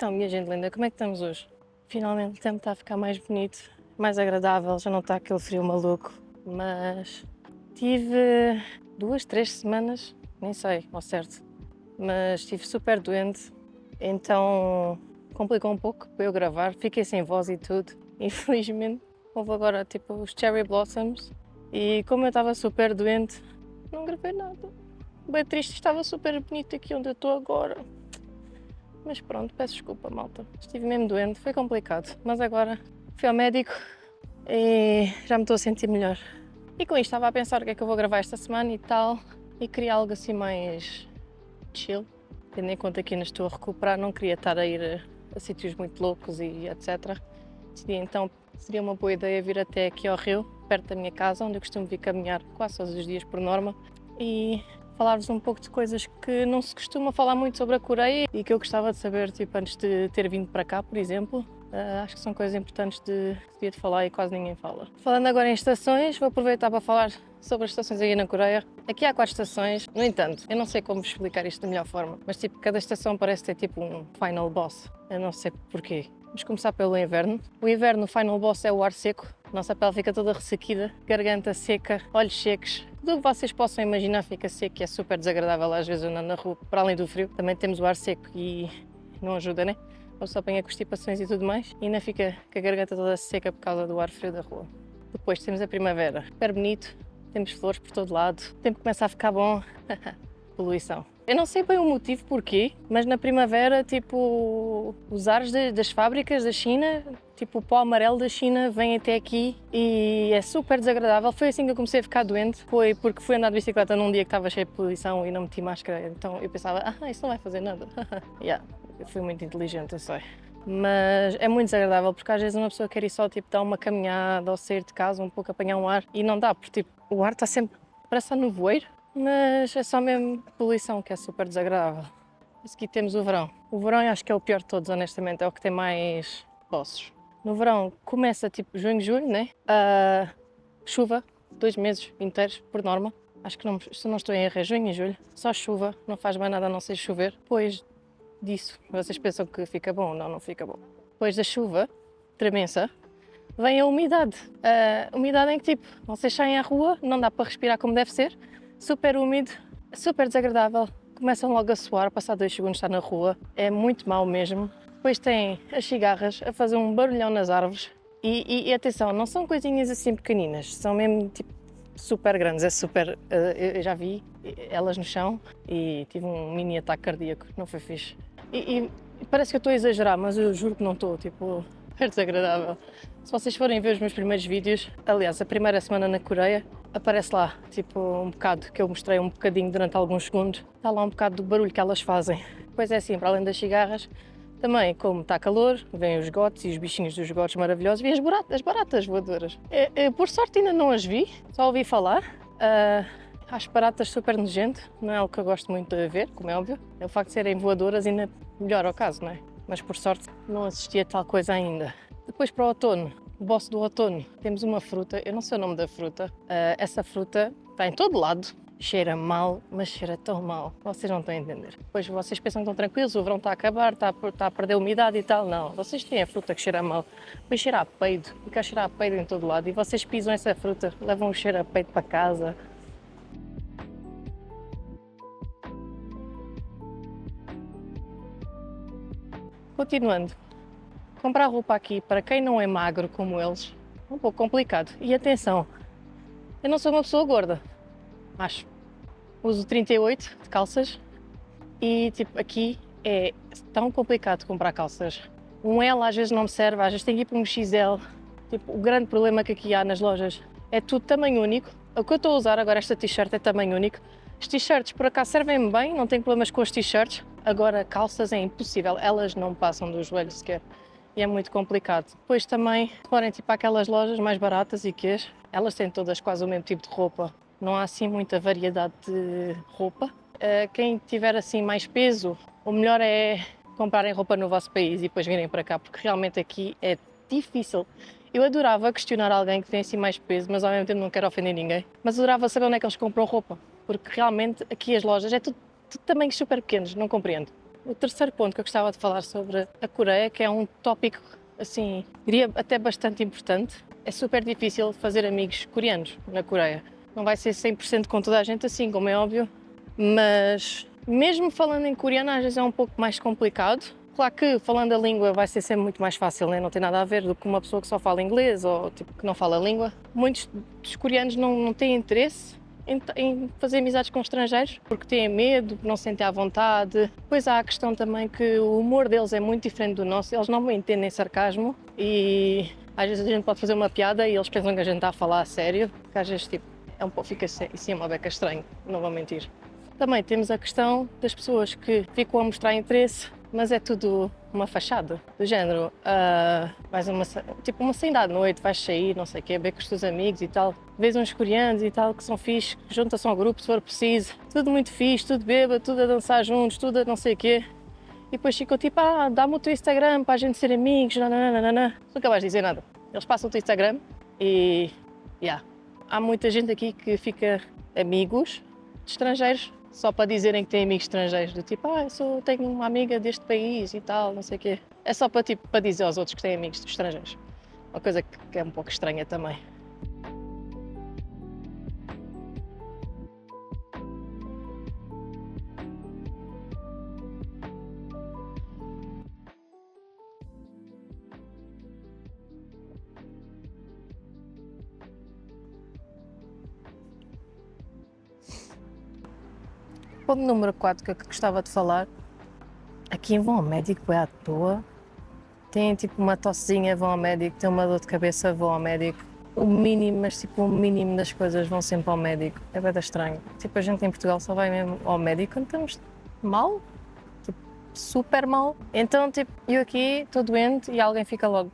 Então, minha gente linda, como é que estamos hoje? Finalmente o tempo está a ficar mais bonito, mais agradável, já não está aquele frio maluco, mas tive 2, 3 semanas, nem sei ao certo, mas estive super doente, então complicou um pouco para eu gravar, fiquei sem voz e tudo. Infelizmente houve agora tipo os cherry blossoms e como eu estava super doente, não gravei nada. Bem triste, estava super bonito aqui onde eu estou agora. Mas pronto, peço desculpa, malta. Estive mesmo doente, foi complicado. Mas agora fui ao médico e já me estou a sentir melhor. E com isto estava a pensar o que é que eu vou gravar esta semana e tal. E queria algo assim mais chill. Tendo em conta que ainda estou a recuperar, não queria estar a ir a sítios muito loucos e etc. Decidi então, seria uma boa ideia vir até aqui ao Rio, perto da minha casa, onde eu costumo vir caminhar quase todos os dias por norma. E falar-vos um pouco de coisas que não se costuma falar muito sobre a Coreia e que eu gostava de saber, tipo, antes de ter vindo para cá, por exemplo. Acho que são coisas importantes de falar e quase ninguém fala. Falando agora em estações, vou aproveitar para falar sobre as estações aí na Coreia. Aqui há 4 estações, no entanto, eu não sei como explicar isto da melhor forma, mas tipo, cada estação parece ter tipo um final boss. Eu não sei porquê. Vamos começar pelo inverno. O inverno, o final boss é o ar seco. Nossa pele fica toda ressequida, garganta seca, olhos secos. Tudo o que vocês possam imaginar fica seco e é super desagradável às vezes andando na rua. Para além do frio, também temos o ar seco e não ajuda, né? A pessoa apanha constipações e tudo mais e ainda fica com a garganta toda seca por causa do ar frio da rua. Depois temos a primavera, super bonito, temos flores por todo lado, o tempo começa a ficar bom. Poluição. Eu não sei bem o motivo porquê, mas na primavera, tipo, os ares das fábricas da China, tipo o pó amarelo da China vem até aqui e é super desagradável. Foi assim que eu comecei a ficar doente, foi porque fui andar de bicicleta num dia que estava cheio de poluição e não meti máscara, então eu pensava, isso não vai fazer nada. Eu fui muito inteligente, eu sei. Mas é muito desagradável porque às vezes uma pessoa quer ir só tipo dar uma caminhada ou sair de casa um pouco apanhar um ar e não dá, porque tipo, o ar está sempre, parece estar no voeiro. Mas é só mesmo poluição que é super desagradável. A seguir temos o verão. O verão eu acho que é o pior de todos, honestamente, é o que tem mais bosses. No verão começa tipo junho, julho, né? Chuva, 2 meses inteiros, por norma. Acho que não, se não estou em erro, é junho e julho. Só chuva, não faz mais nada a não ser chover. Depois disso, vocês pensam que fica bom? Não, não fica bom. Depois da chuva, tremença, vem a umidade. A umidade em que tipo, vocês saem à rua, não dá para respirar como deve ser. Super úmido, super desagradável, começam logo a suar, passar 2 segundos está na rua, é muito mau mesmo. Depois tem as cigarras a fazer um barulhão nas árvores e atenção, não são coisinhas assim pequeninas, são mesmo tipo super grandes, é super, eu já vi elas no chão e tive um mini ataque cardíaco, não foi fixe. E parece que eu estou a exagerar, mas eu juro que não estou, tipo, é desagradável. Se vocês forem ver os meus primeiros vídeos, aliás, a primeira semana na Coreia, aparece lá, tipo, um bocado, que eu mostrei um bocadinho durante alguns segundos, está lá um bocado do barulho que elas fazem. Pois é assim, para além das cigarras, também, como está calor, vêm os gotos e os bichinhos dos gotos maravilhosos e as baratas voadoras. Por sorte ainda não as vi, só ouvi falar. Acho baratas super nojento, não é algo que eu gosto muito de ver, como é óbvio. É o facto de serem voadoras ainda melhor ao caso, não é? Mas por sorte não assisti a tal coisa ainda. Depois para o outono, o boss do outono, temos uma fruta, eu não sei o nome da fruta, essa fruta está em todo lado, cheira mal, mas cheira tão mal, vocês não estão a entender. Depois vocês pensam que estão tranquilos, o verão está a acabar, está a perder umidade e tal, não, vocês têm a fruta que cheira mal, depois cheira a peido, fica a cheirar a peido em todo lado e vocês pisam essa fruta, levam o cheiro a peido para casa. Continuando. Comprar roupa aqui, para quem não é magro como eles, é um pouco complicado. E atenção, eu não sou uma pessoa gorda, acho. Uso 38 de calças e tipo, aqui é tão complicado comprar calças. Um L às vezes não me serve, às vezes tenho que ir para um XL. Tipo, o grande problema que aqui há nas lojas é tudo tamanho único. O que eu estou a usar agora, esta t-shirt é tamanho único. As t-shirts por acaso servem-me bem, não tenho problemas com as t-shirts. Agora calças é impossível, elas não passam do joelho sequer. E é muito complicado. Depois também, se forem tipo aquelas lojas mais baratas e que elas têm todas quase o mesmo tipo de roupa. Não há assim muita variedade de roupa. Quem tiver assim mais peso, o melhor é comprarem roupa no vosso país e depois virem para cá, porque realmente aqui é difícil. Eu adorava questionar alguém que tem assim mais peso, mas ao mesmo tempo não quero ofender ninguém. Mas adorava saber onde é que eles compram roupa, porque realmente aqui as lojas é tudo tamanhos super pequenos, não compreendo. O terceiro ponto que eu gostava de falar sobre a Coreia, que é um tópico, assim, diria até bastante importante. É super difícil fazer amigos coreanos na Coreia. Não vai ser 100% com toda a gente assim, como é óbvio, mas mesmo falando em coreano às vezes é um pouco mais complicado. Claro que falando a língua vai ser sempre muito mais fácil, né? Não tem nada a ver do que uma pessoa que só fala inglês ou tipo, que não fala a língua. Muitos dos coreanos não têm interesse em fazer amizades com estrangeiros porque têm medo, não se sentem à vontade. Depois há a questão também que o humor deles é muito diferente do nosso, eles não entendem sarcasmo e às vezes a gente pode fazer uma piada e eles pensam que a gente está a falar a sério, porque às vezes tipo, fica assim uma beca estranho, não vou mentir. Também temos a questão das pessoas que ficam a mostrar interesse, mas é tudo uma fachada, do género, vais a uma saída à noite, vais sair, não sei o quê, beber com os teus amigos e tal, vês uns coreanos e tal que são fixe, junta-se ao grupo se for preciso, tudo muito fixe, tudo bêbado, tudo a dançar juntos, tudo a não sei o quê, e depois ficam tipo, dá-me o teu Instagram para a gente ser amigos, nananana. Nunca vais dizer nada. Eles passam o teu Instagram e, há muita gente aqui que fica amigos de estrangeiros só para dizerem que têm amigos estrangeiros, do tipo, tenho uma amiga deste país e tal, não sei o quê. É só para, tipo, para dizer aos outros que têm amigos estrangeiros. Uma coisa que é um pouco estranha também. Ponto número 4 que eu gostava de falar, aqui vão ao médico é à toa, têm tipo uma tossezinha, vão ao médico, têm uma dor de cabeça, vão ao médico. O mínimo, mas tipo o mínimo das coisas vão sempre ao médico, é bem estranho. Tipo a gente em Portugal só vai mesmo ao médico quando estamos mal, tipo super mal. Então tipo, eu aqui estou doente e alguém fica logo,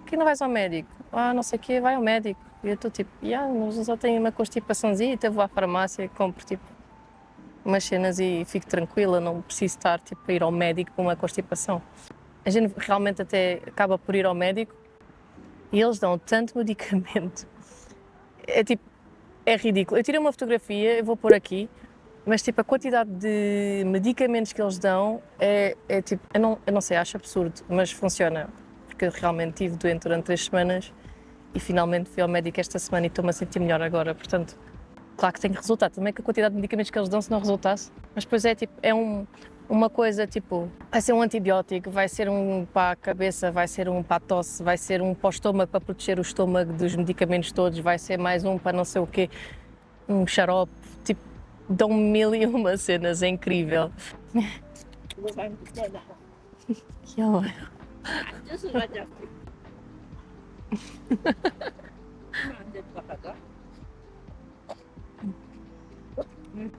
que não vais ao médico? Não sei o quê, vai ao médico. E eu estou tipo, mas eu só tenho uma constipaçãozinha, então vou à farmácia e compro tipo umas cenas e fico tranquila, não preciso estar tipo, a ir ao médico com uma constipação. A gente realmente até acaba por ir ao médico e eles dão tanto medicamento. É ridículo. Eu tirei uma fotografia, eu vou pôr aqui, mas tipo a quantidade de medicamentos que eles dão é tipo, eu não sei, acho absurdo, mas funciona. Porque eu realmente estive doente durante 3 semanas e finalmente fui ao médico esta semana e estou-me a sentir melhor agora, portanto. Claro que tem resultado, também que a quantidade de medicamentos que eles dão se não resultasse, mas depois é tipo, uma coisa tipo, vai ser um antibiótico, vai ser um para a cabeça, vai ser um para a tosse, vai ser um para o estômago para proteger o estômago dos medicamentos todos, vai ser mais um para não sei o quê, um xarope, tipo, dão 1001 cenas, é incrível. Que horror.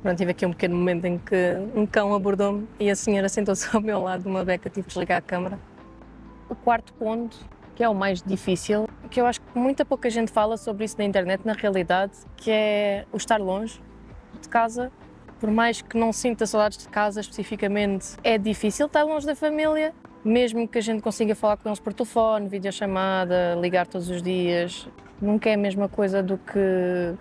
Pronto, tive aqui um pequeno momento em que um cão abordou-me e a senhora sentou-se ao meu lado numa beca, tive de desligar a câmara. O quarto ponto, que é o mais difícil, que eu acho que muita pouca gente fala sobre isso na internet, na realidade, que é o estar longe de casa. Por mais que não sinta saudades de casa especificamente, é difícil estar longe da família, mesmo que a gente consiga falar com eles por telefone, videochamada, ligar todos os dias. Nunca é a mesma coisa do que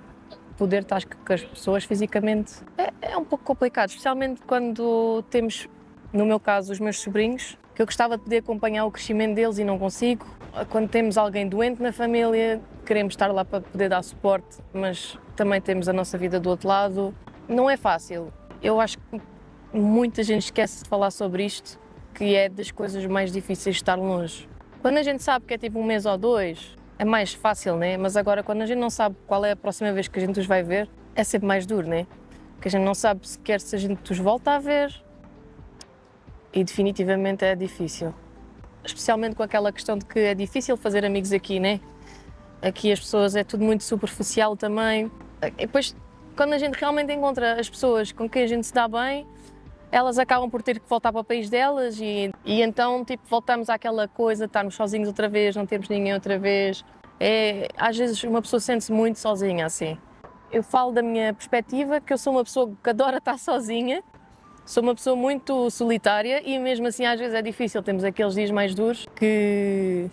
poder estar com as pessoas fisicamente. É um pouco complicado, especialmente quando temos, no meu caso, os meus sobrinhos, que eu gostava de poder acompanhar o crescimento deles e não consigo. Quando temos alguém doente na família, queremos estar lá para poder dar suporte, mas também temos a nossa vida do outro lado. Não é fácil. Eu acho que muita gente esquece de falar sobre isto, que é das coisas mais difíceis de estar longe. Quando a gente sabe que é tipo 1 mês ou 2, é mais fácil, né? Mas agora quando a gente não sabe qual é a próxima vez que a gente os vai ver, é sempre mais duro, né? Porque a gente não sabe sequer se a gente os volta a ver e definitivamente é difícil. Especialmente com aquela questão de que é difícil fazer amigos aqui, né? Aqui as pessoas é tudo muito superficial também. E depois, quando a gente realmente encontra as pessoas com quem a gente se dá bem, elas acabam por ter que voltar para o país delas e então tipo, voltamos àquela coisa de estarmos sozinhos outra vez, não temos ninguém outra vez. Às vezes uma pessoa sente-se muito sozinha assim. Eu falo da minha perspectiva, que eu sou uma pessoa que adora estar sozinha, sou uma pessoa muito solitária e mesmo assim às vezes é difícil, temos aqueles dias mais duros que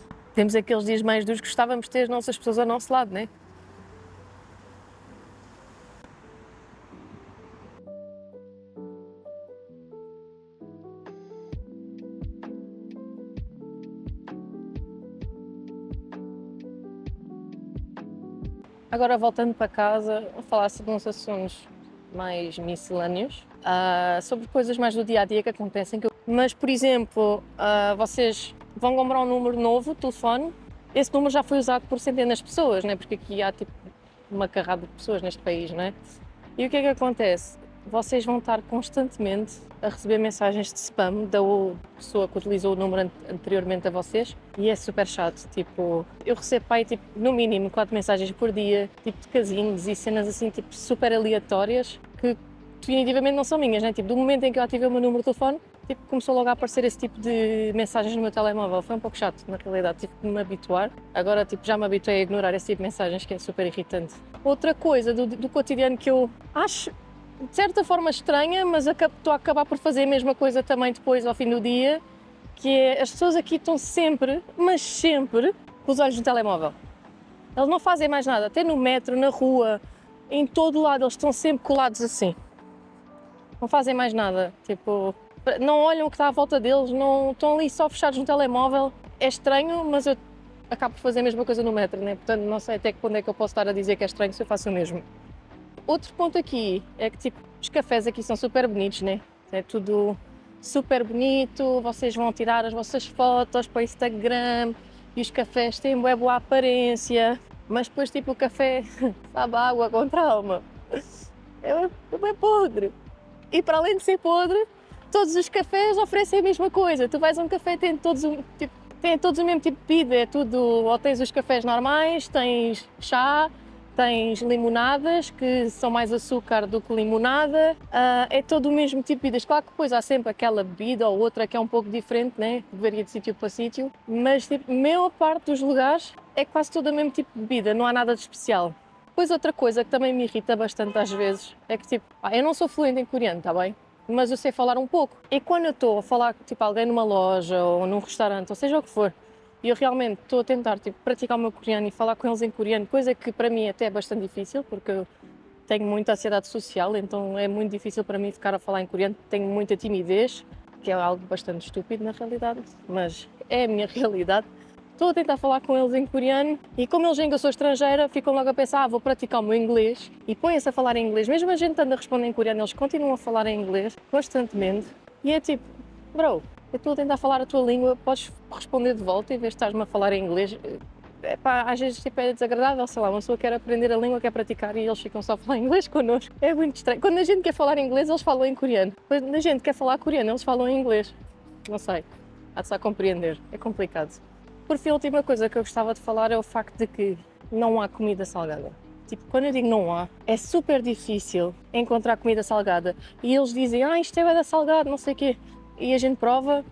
gostávamos de ter as nossas pessoas ao nosso lado, né? Agora voltando para casa, a falar sobre uns assuntos mais miscelâneos, sobre coisas mais do dia-a-dia que acontecem. Mas, por exemplo, vocês vão comprar um número novo de telefone, esse número já foi usado por centenas de pessoas, né? Porque aqui há tipo uma carrada de pessoas neste país, não é? E o que é que acontece? Vocês vão estar constantemente a receber mensagens de spam da pessoa que utilizou o número anteriormente a vocês e é super chato. Tipo, eu recebo pai, tipo, no mínimo 4 mensagens por dia, tipo de casinhos e cenas assim, tipo, super aleatórias que definitivamente não são minhas, né? Tipo, do momento em que eu ativei o meu número de telefone, tipo, começou logo a aparecer esse tipo de mensagens no meu telemóvel. Foi um pouco chato, na realidade, tive que me habituar. Agora, tipo, já me habituei a ignorar esse tipo de mensagens, que é super irritante. Outra coisa do cotidiano que eu acho de certa forma estranha, mas estou a acabar por fazer a mesma coisa também depois, ao fim do dia, que é, as pessoas aqui estão sempre, mas sempre, com os olhos no telemóvel. Eles não fazem mais nada, até no metro, na rua, em todo lado, eles estão sempre colados assim. Não fazem mais nada, tipo, não olham o que está à volta deles, não estão ali só fechados no telemóvel. É estranho, mas eu acabo por fazer a mesma coisa no metro, né? Portanto, não sei até que ponto é que eu posso estar a dizer que é estranho se eu faço o mesmo. Outro ponto aqui é que tipo, os cafés aqui são super bonitos, né? É tudo super bonito, vocês vão tirar as vossas fotos para o Instagram e os cafés têm bué boa aparência, mas depois tipo o café sabe a água com trauma. É podre. E para além de ser podre, todos os cafés oferecem a mesma coisa. Tu vais a um café, têm todos o mesmo tipo de bebida, é tudo, ou tens os cafés normais, tens chá, tens limonadas, que são mais açúcar do que limonada, é todo o mesmo tipo de bebidas. Claro que depois há sempre aquela bebida ou outra que é um pouco diferente, né? Varia de sítio para sítio, mas tipo, a maior parte dos lugares é quase todo o mesmo tipo de bebida, não há nada de especial. Depois outra coisa que também me irrita bastante às vezes é que tipo, eu não sou fluente em coreano, tá bem? Mas eu sei falar um pouco. E quando eu estou a falar tipo alguém numa loja ou num restaurante, ou seja o que for, e eu realmente estou a tentar tipo, praticar o meu coreano e falar com eles em coreano, coisa que para mim até é bastante difícil, porque eu tenho muita ansiedade social, então é muito difícil para mim ficar a falar em coreano, tenho muita timidez, que é algo bastante estúpido na realidade, mas é a minha realidade. Estou a tentar falar com eles em coreano e como eles veem que eu sou estrangeira, ficam logo a pensar, vou praticar o meu inglês e põem-se a falar em inglês. Mesmo a gente estando a responder em coreano, eles continuam a falar em inglês constantemente e é tipo, bro, eu estou a tentar falar a tua língua, podes responder de volta em vez de estás-me a falar em inglês. Às vezes tipo, é desagradável, sei lá, uma pessoa quer aprender a língua, quer praticar e eles ficam só a falar inglês connosco. É muito estranho. Quando a gente quer falar inglês, eles falam em coreano. Quando a gente quer falar coreano, eles falam em inglês. Não sei, há de só compreender, é complicado. Por fim, a última coisa que eu gostava de falar é o facto de que não há comida salgada. Tipo, quando eu digo não há, é super difícil encontrar comida salgada. E eles dizem, isto é da salgado, não sei o quê. E a gente prova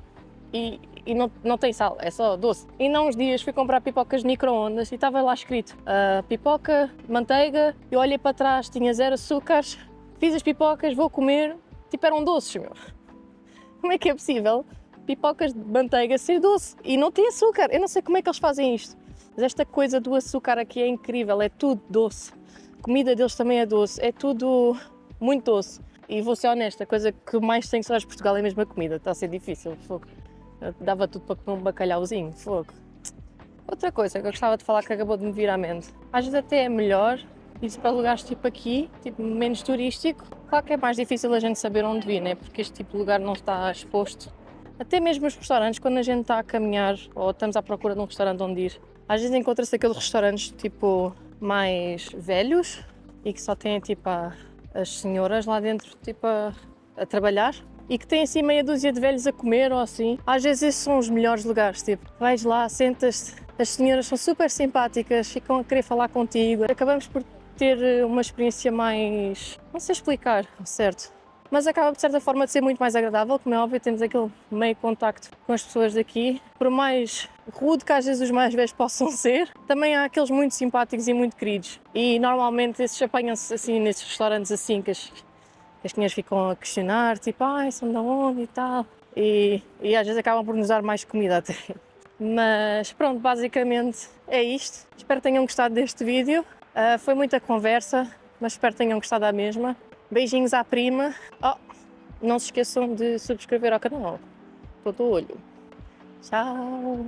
e não tem sal, é só doce. E não uns dias fui comprar pipocas de micro-ondas e estava lá escrito pipoca, manteiga, eu olhei para trás, tinha 0 açúcares, fiz as pipocas, vou comer, tipo eram doces, meu. Como é que é possível pipocas de manteiga ser doce e não tem açúcar? Eu não sei como é que eles fazem isto, mas esta coisa do açúcar aqui é incrível, é tudo doce. A comida deles também é doce, é tudo muito doce. E vou ser honesta, a coisa que mais tenho saudades de Portugal é a mesma comida, está a ser difícil, fogo. Eu dava tudo para comer um bacalhauzinho, fogo. Outra coisa que eu gostava de falar que acabou de me vir à mente, às vezes até é melhor ir para lugares tipo aqui, tipo menos turístico. Claro que é mais difícil a gente saber onde vir, né? Porque este tipo de lugar não está exposto. Até mesmo os restaurantes, quando a gente está a caminhar ou estamos à procura de um restaurante onde ir, às vezes encontra-se aqueles restaurantes tipo mais velhos e que só têm tipo as senhoras lá dentro tipo a trabalhar e que têm assim meia dúzia de velhos a comer ou assim. Às vezes esses são os melhores lugares, tipo, vais lá, sentas-te, as senhoras são super simpáticas, ficam a querer falar contigo. Acabamos por ter uma experiência mais, não sei explicar, certo? Mas acaba de certa forma de ser muito mais agradável, como é óbvio, temos aquele meio contacto com as pessoas daqui. Por mais rude que às vezes os mais velhos possam ser, também há aqueles muito simpáticos e muito queridos. E normalmente esses apanham-se assim nesses restaurantes assim que as senhoras ficam a questionar, tipo, são de onde e tal. E às vezes acabam por nos dar mais comida até. Mas pronto, basicamente é isto. Espero que tenham gostado deste vídeo. Foi muita conversa, mas espero que tenham gostado da mesma. Beijinhos à prima. Não se esqueçam de subscrever ao canal. Estou do olho. Tchau!